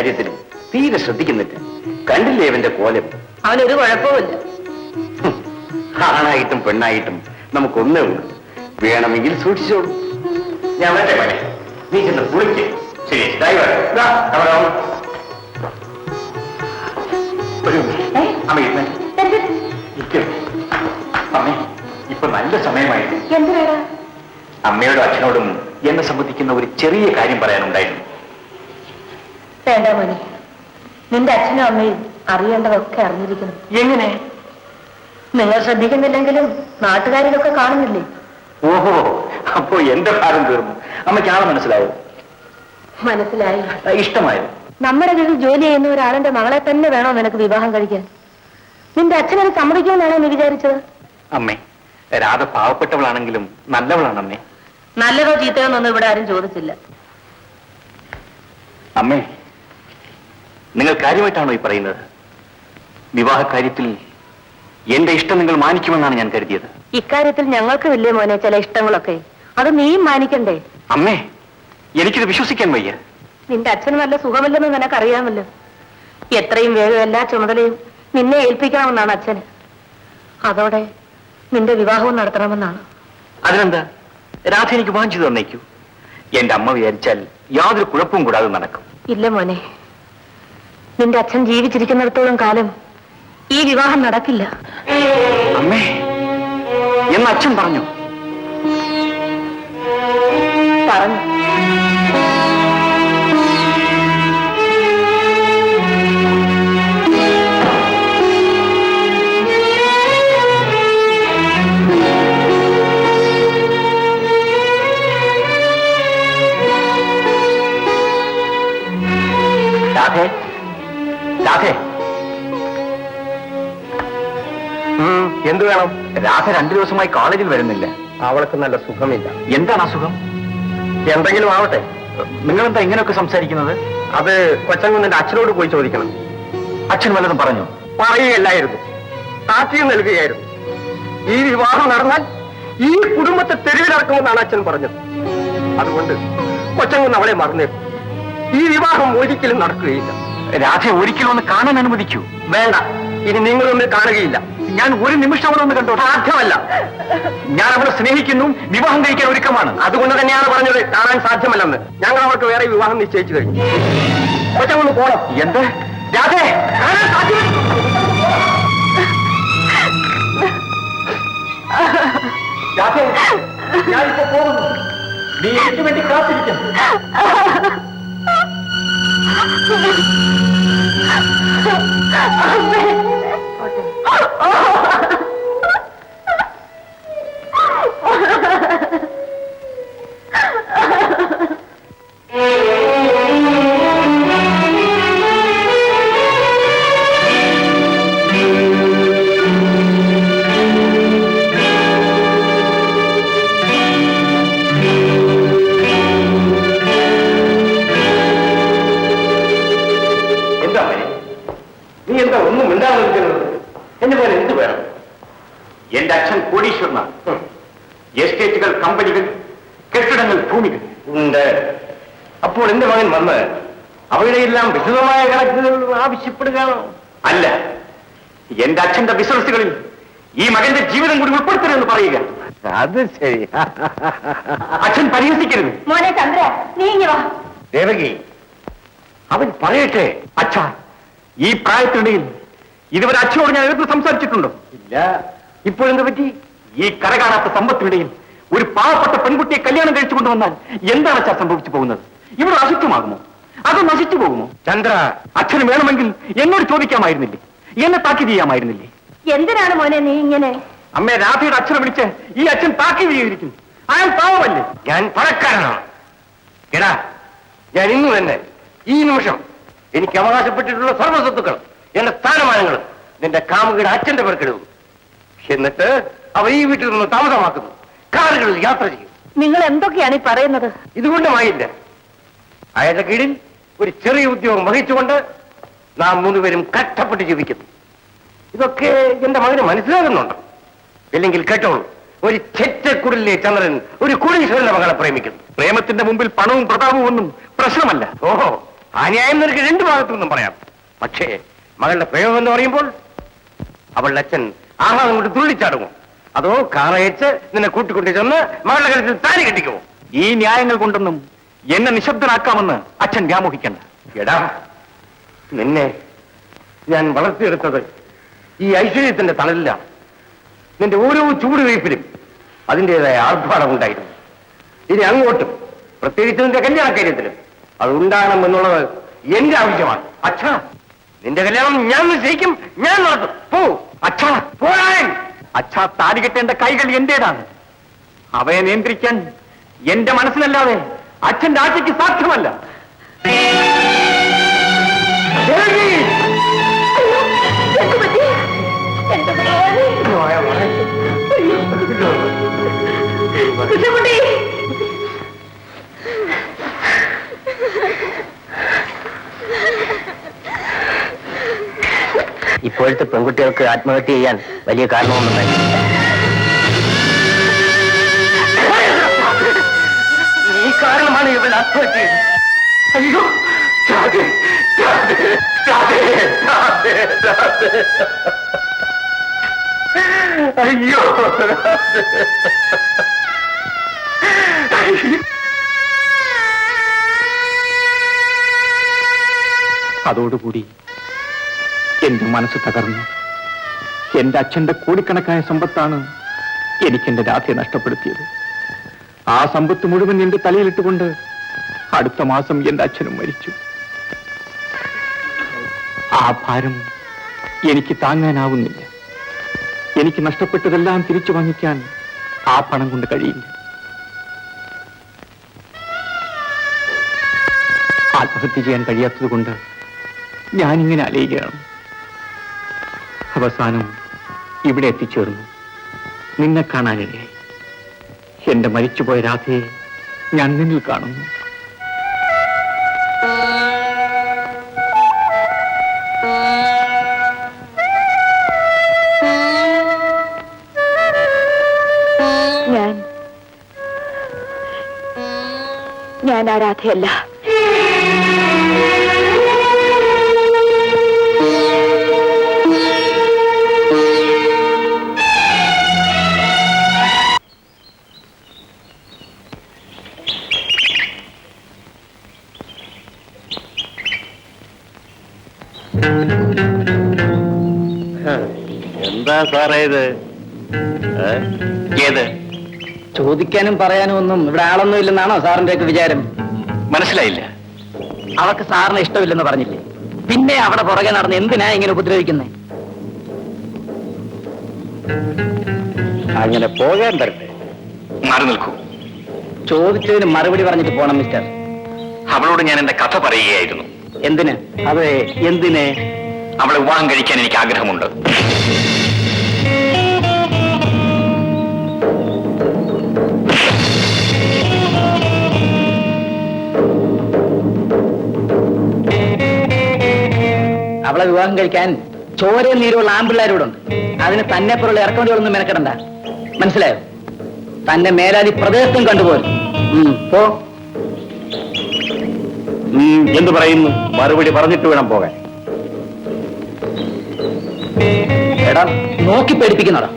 കാര്യത്തിലും തീരെ ശ്രദ്ധിക്കുന്നില്ല. കണ്ടില്ലേ അവന്റെ കോലം? അവനൊരു കുഴപ്പമില്ല. ആണായിട്ടും പെണ്ണായിട്ടും നമുക്കൊന്നേ ഉള്ളൂ. വേണമെങ്കിൽ സൂക്ഷിച്ചോളൂ. ഞാൻ വരട്ടെ മോനെ, നീ ചെന്ന് കുളിക്ക്. ശരി ഡ്രൈവർ ഒരു അമ്മ അമ്മേ, ഇപ്പൊ നല്ല സമയമായിരുന്നു. എന്തിനാ? അമ്മയോടും അച്ഛനോടും എന്നെ സംബന്ധിക്കുന്ന ഒരു ചെറിയ കാര്യം പറയാനുണ്ടായിരുന്നു. വേണ്ട മോനെ, നിന്റെ അച്ഛനും അമ്മയും അറിയേണ്ടതൊക്കെ അറിഞ്ഞിരിക്കുന്നു. എങ്ങനെ? നിങ്ങൾ ശ്രദ്ധിക്കുന്നില്ലെങ്കിലും നാട്ടുകാരിലൊക്കെ കാണുന്നില്ലേ? ഓഹോ, അപ്പോ എന്റെ ഭാരം തീർന്നു. അമ്മയ്ക്ക് ആളെ മനസ്സിലായോ? മനസ്സിലായി. ഇഷ്ടമായോ? നമ്മുടെ വീട്ടിൽ ജോലി ചെയ്യുന്ന ഒരാളിന്റെ മകളെ തന്നെ വേണോ നിനക്ക് വിവാഹം കഴിക്കാൻ? നിന്റെ അച്ഛനത് സമ്മതിക്കുമെന്നാണോ നീ വിചാരിച്ചത്? അമ്മേ, രാധ പാവപ്പെട്ടവളാണെങ്കിലും നല്ലവളാണ് അമ്മേ. നല്ലതോ ചീത്തയോന്നൊന്നും ഇവിടെ ആരും ചോദിച്ചില്ല. അമ്മേ, നിങ്ങൾ കാര്യമായിട്ടാണോ ഈ പറയുന്നത്? വിവാഹ കാര്യത്തിൽ എന്റെ ഇഷ്ടം നിങ്ങൾ മാനിക്കുമെന്നാണ് ഞാൻ കരുതിയത്. ഇക്കാര്യത്തിൽ ഞങ്ങൾക്ക് വലിയ മോനെ ചില ഇഷ്ടങ്ങളൊക്കെ, അത് നീയും മാനിക്കണ്ടേ? അമ്മേ, എനിക്കിത് വിശ്വസിക്കാൻ വയ്യ. നിന്റെ അച്ഛന് നല്ല സുഖമില്ലെന്ന് നിനക്കറിയാമല്ലോ. എത്രയും വേഗം എല്ലാ ചുമതലയും നിന്നെ ഏൽപ്പിക്കണമെന്നാണ് അച്ഛന്. അതോടെ നിന്റെ വിവാഹവും നടത്തണമെന്നാണ്. അതിനെന്താ, രാധ എനിക്ക് വാങ്ങിച്ചു തന്നേക്കൂ. എന്റെ അമ്മ വിചാരിച്ചാൽ യാതൊരു കുഴപ്പവും കൂടാതെ നടക്കും. ഇല്ല മോനെ, നിന്റെ അച്ഛൻ ജീവിച്ചിരിക്കുന്നിടത്തോളം കാലം ഈ വിവാഹം നടക്കില്ല. അമ്മേ, എന്ന് അച്ഛൻ പറഞ്ഞു? പറഞ്ഞു. രാധേ, രാധേ, എന്തു വേണം? രാധ 2 ദിവസമായി കോളേജിൽ വരുന്നില്ല. അവൾക്ക് നല്ല സുഖമില്ല. എന്താണ് അസുഖം? എന്തെങ്കിലും ആവട്ടെ. നിങ്ങളെന്താ ഇങ്ങനെയൊക്കെ സംസാരിക്കുന്നത്? അത് കൊച്ചൻകുന്നിന്റെ അച്ഛനോട് പോയി ചോദിക്കണം. അച്ഛൻ വല്ലതും പറഞ്ഞു? പറയുകയല്ലായിരുന്നു, സാക്ഷ്യം നൽകുകയായിരുന്നു. ഈ വിവാഹം നടന്നാൽ ഈ കുടുംബത്തെ തെരുവിലിറക്കുമെന്നാണ് അച്ഛൻ പറഞ്ഞത്. അതുകൊണ്ട് കൊച്ചൻകുന്ന് അവളെ മറന്നേക്കും. ഈ വിവാഹം ഒരിക്കലും നടക്കുകയില്ല. രാധ ഒരിക്കലും ഒന്ന് കാണാൻ അനുവദിക്കൂ. വേണ്ട, ഇനി നിങ്ങളൊന്നും കാണുകയില്ല. ഞാൻ ഒരു നിമിഷം അവളൊന്ന് കണ്ടോ? സാധ്യമല്ല. ഞാൻ അവളെ സ്നേഹിക്കുന്നു, വിവാഹം കഴിക്കാൻ ഒരുക്കമാണ്. അതുകൊണ്ട് തന്നെയാണ് പറഞ്ഞത് കാണാൻ സാധ്യമല്ലെന്ന്. ഞങ്ങൾ അവർക്ക് വേറെ വിവാഹം നിശ്ചയിച്ചു കഴിഞ്ഞു. കൊച്ചൊന്ന് പോണം. എന്ത്? രാധേ, കാണാൻ സാധ്യമല്ല. രാധേ, ഞാനിപ്പോ പോകുന്നു. നീ എനിക്ക് വേണ്ടി കാത്തിരിക്കുന്നു. നീ എന്താ ഒന്നും മിണ്ടാതെ നിൽക്കുന്നത്? എന്നെ പോലെ എന്ത് വേണം? എന്റെ അച്ഛൻ കോടീശ്വരനാണ്. എസ്റ്റേറ്റുകൾ, കമ്പനികൾ, കെട്ടിടങ്ങൾ, ഭൂമികൾ ഉണ്ട്. അപ്പോൾ എന്റെ മകൻ വന്ന് അവയുടെയെല്ലാം വിശദമായ കണക്കുകൾ ആവശ്യപ്പെടുകയാണോ? അല്ല, എന്റെ അച്ഛന്റെ ബിസിനസ്സുകളിൽ ഈ മകന്റെ ജീവിതം കൂടി ഉൾപ്പെടുത്തരുതെന്ന് പറയുക. അത് ശരി. അച്ഛൻ പരിഹസിക്കരുത്. മോനെ ചന്ദ്ര, നീ വാ. ദേവകി, അവൻ പറയട്ടെ. അച്ഛാ, ഈ പ്രായത്തിനിടയിൽ ഇതുവരെ അച്ഛനോട് ഞാൻ എതിർത്ത് സംസാരിച്ചിട്ടുണ്ടോ? ഇല്ല. ഇപ്പോഴെന്ത് പറ്റി? ഈ കരകാണാത്ത സമ്പത്തിനിടയിൽ ഒരു പാവപ്പെട്ട പെൺകുട്ടിയെ കല്യാണം കഴിച്ചു കൊണ്ടുവന്നാൽ എന്താണ് അച്ഛാ സംഭവിച്ചു പോകുന്നത്? ഇവിടെ അശുദ്ധമാകുമോ? അത് നശിച്ചു പോകുമോ? ചന്ദ്ര, അച്ഛന് വേണമെങ്കിൽ എന്നോട് ചോദിക്കാമായിരുന്നില്ലേ? എന്നെ താക്കീത് ചെയ്യാമായിരുന്നില്ലേ? എന്തിനാണ് മോനെ നീ ഇങ്ങനെ? അമ്മേ, രാധയുടെ അച്ഛനെ വിളിച്ച് ഈ അച്ഛൻ താക്കീത് ചെയ്തിരിക്കുന്നു. അയാൾ പാവമല്ലേ? ഞാൻ പണക്കാരനാണ്. എടാ, ഞാൻ ഇന്ന് തന്നെ ഈ നിമിഷം എനിക്ക് അവകാശപ്പെട്ടിട്ടുള്ള സർവ്വസ്വത്തുക്കളും എന്റെ സ്ഥാനമാനങ്ങളും നിന്റെ കാമുകിയുടെ അച്ഛന്റെ പേർക്കെടുക്കും. എന്നിട്ട് അവർ ഈ വീട്ടിൽ നിന്ന് താമസമാക്കുന്നു, കാറുകളിൽ യാത്ര ചെയ്യും. നിങ്ങൾ എന്തൊക്കെയാണ് ഈ പറയുന്നത്? ഇതുകൊണ്ടുമായില്ല, അയാളുടെ കീഴിൽ ഒരു ചെറിയ ഉദ്യോഗം വഹിച്ചുകൊണ്ട് നാം 3 പേരും കഷ്ടപ്പെട്ട് ജീവിക്കുന്നു. ഇതൊക്കെ എന്റെ മകന് മനസ്സിലാകുന്നുണ്ട്. ഇല്ലെങ്കിൽ കേട്ടോളൂ, ഒരു ചെറ്റക്കുടലിലെ ചന്ദ്രൻ ഒരു കോടീശ്വരന്റെ മകളെ പ്രേമിക്കുന്നു. പ്രേമത്തിന്റെ മുമ്പിൽ പണവും പ്രതാപവും ഒന്നും പ്രശ്നമല്ല. ഓഹോ, ആ ന്യായം നിനക്ക് രണ്ടു ഭാഗത്തു നിന്നും പറയാം. പക്ഷേ മകളുടെ പ്രയോഗം എന്ന് പറയുമ്പോൾ അവളുടെ അച്ഛൻ ആഹ്ലാദം കൊണ്ട് തുള്ളിച്ചാടുമോ, അതോ കാറയച്ച് നിന്നെ കൂട്ടിക്കൊണ്ടു ചെന്ന് മകളുടെ കഴുത്തിൽ താലി കെട്ടിക്കുമോ? ഈ ന്യായങ്ങൾ കൊണ്ടൊന്നും എന്നെ നിശബ്ദനാക്കാമെന്ന് അച്ഛൻ വ്യാമോഹിക്കണ്ട. എടാ, നിന്നെ ഞാൻ വളർത്തിയെടുത്തത് ഈ ഐശ്വര്യത്തിന്റെ തണലിലാണ്. നിന്റെ ഓരോ ചൂടുവയ്പ്പിലും അതിൻ്റെതായ ആർഭാടമുണ്ടായിരുന്നു. ഇനി അങ്ങോട്ടും, പ്രത്യേകിച്ച് നിന്റെ കല്യാണ കാര്യത്തിലും അത് ഉണ്ടാകണം എന്നുള്ളത് എന്റെ ആവശ്യമാണ്. അച്ഛാ, നിന്റെ കല്യാണം ഞാൻ നിശ്ചയിക്കും, ഞാൻ നടത്തും. പോ അച്ഛാ, പോരാൻ. അച്ഛാ, താലി കെട്ടേണ്ട കൈകൾ എന്റേതാണ്. അവയെ നിയന്ത്രിക്കാൻ എന്റെ മനസ്സിനല്ലാതെ അച്ഛന്റെ ആശയ്ക്ക് സാധ്യമല്ല. ഇപ്പോഴത്തെ പെൺകുട്ടികൾക്ക് ആത്മഹത്യ ചെയ്യാൻ വലിയ കാരണമൊന്നുമില്ല. ഈ കാരണമാണ് ഇവൻ ആത്മഹത്യ ചെയ്തത്. അയ്യോ, അയ്യോ, അതോടുകൂടി എന്റെ മനസ്സ് തകർന്നു. എന്റെ അച്ഛന്റെ കോടിക്കണക്കായ സമ്പത്താണ് എനിക്കെന്റെ രാധയെ നഷ്ടപ്പെടുത്തിയത്. ആ സമ്പത്ത് മുഴുവൻ എന്റെ തലയിലിട്ടുകൊണ്ട് അടുത്ത മാസം എന്റെ അച്ഛനും മരിച്ചു. ആ ഭാരം എനിക്ക് താങ്ങാനാവുന്നില്ല. എനിക്ക് നഷ്ടപ്പെട്ടതെല്ലാം തിരിച്ചു വാങ്ങിക്കാൻ ആ പണം കൊണ്ട് കഴിയില്ല. ആത്മഹത്യ ചെയ്യാൻ കഴിയാത്തത് കൊണ്ട് ഞാനിങ്ങനെ അലയുകയാണ്. അവസാനം ഇവിടെ എത്തിച്ചേർന്നു. നിന്നെ കാണാനിടയായി. എന്റെ മരിച്ചുപോയ രാധയെ ഞാൻ നിന്നിൽ കാണുന്നു. ഞാൻ ആ രാധയല്ല. എന്താ സാറേ ഇത്? ഏത്? ചോദിക്കാനും പറയാനും ഒന്നും ഇവിടെ ആളൊന്നും ഇല്ലെന്നാണോ സാറിന്റെ ഒക്കെ വിചാരം? മനസ്സിലായില്ല. അവർക്ക് സാറിന് ഇഷ്ടമില്ലെന്ന് പറഞ്ഞില്ലേ, പിന്നെ അവിടെ പുറകെ നടന്ന് എന്തിനാ ഇങ്ങനെ ഉപദ്രവിക്കുന്നേ? അങ്ങനെ പോകാൻ തരട്ടെ. മാറി നിൽക്കൂ. ചോദിച്ചതിന് മറുപടി പറഞ്ഞിട്ട് പോണം മിസ്റ്റർ. അവളോട് ഞാൻ എന്റെ കഥ പറയുകയായിരുന്നു. എന്തിന്? അതെ, എന്തിന്? അവളെ വിവാഹം കഴിക്കാൻ എനിക്ക് ആഗ്രഹമുണ്ട്. അവളെ വിവാഹം കഴിക്കാൻ ചോരയും നീരുള്ള ആമ്പിള്ളേരോടുണ്ട്. അതിന് തന്നെ പോലുള്ള ഇറക്കുമതികളൊന്നും മെനക്കെടണ്ട. മനസ്സിലായോ? തന്നെ മേലാതി പ്രദേശത്തും കണ്ടുപോലും. പോ. എന്തു പറയുന്നു? മറുപടി പറഞ്ഞിട്ട് വേണം പോകാൻ. എടാ, നോക്കി പേടിപ്പിക്കുന്നതാ.